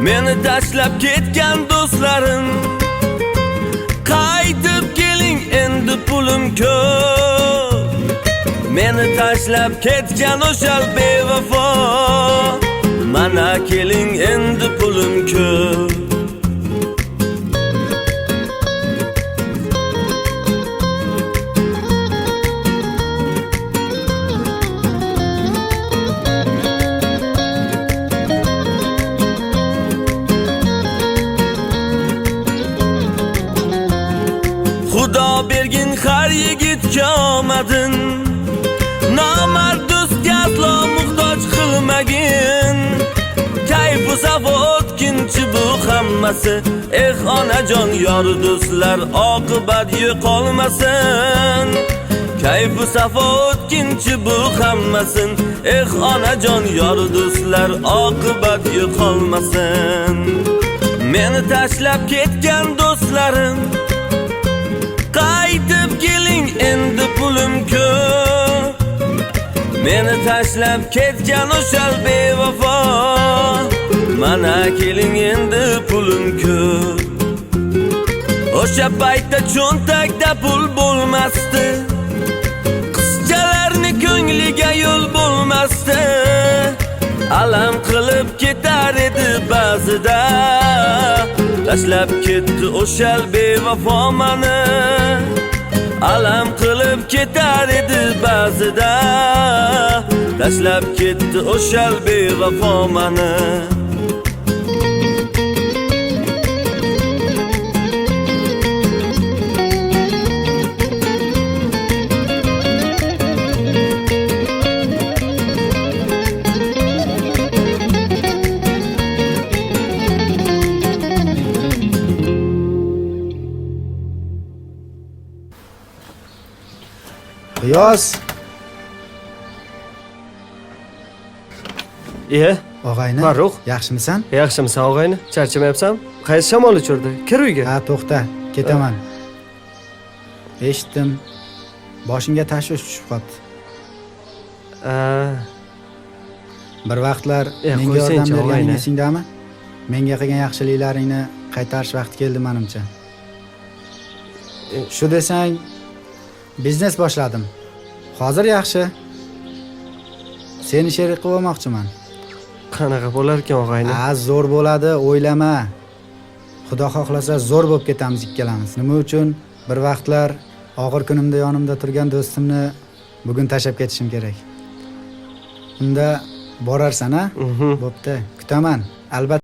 Meni tashlab ketgan do'stlarim, qaytib keling endi pulim ko'p. Meni tashlab ketgan o'sha bevafo, mana keling endi pulim ko'p. Xudo bergin har yigitga omadin, nomard do'stga aslo muhtoj qilmagin. Kayfu safo o'tkinchi bu hammasi, onajon yor do'stlar oqibat yo'qolmasin. Kayfu safo o'tkinchi bu hammasin, onajon yor do'stlar oqibat yo'qolmasin. Meni tashlab ketgan do'stlarim, qaytib keling endi pulim ko'p. Meni tashlab ketgan o'sha bevafo, mana keling endi pulim ko'p. O'sha paytda cho'ntakda pul bo'lmasdi, qizchalarni ko'ngliga yo'l bo'lmasdi. Alam qilib ketar edi ba'zida, tashlab ketdi o'sha bevafo meni. Alam qilib ketar edi ba'zida, tashlab ketdi o'sha bevafo meni. Yoz. Og'ayni. Farruh. Yaxshimisan? Yaxshimisan og'ayni? Charchamayapsan? Qaysi shamol uchirdi? Kir uyga. Ha, to'xta. Ketaman. Eshitdim. Boshingga tashvish tushib qoldi. Bir vaqtlar menga yordam berganing esingdami? Menga qilgan yaxshiliklaringni qaytarish vaqti keldi menimcha. Shu desang, biznes boshladim. Hozir yaxshi. Seni sherik qilib olmoqchiman. Qanaqa bo'lar ekan og'ayni? Zo'r bo'ladi, o'ylama. Xudo xohlasa zo'r bo'lib ketamiz ikkalamiz. Nima uchun? Bir vaqtlar og'ir kunimda yonimda turgan do'stimni bugun tashlab ketishim kerak. Unda borarsan-a? Bo'pti, kutaman. Albatta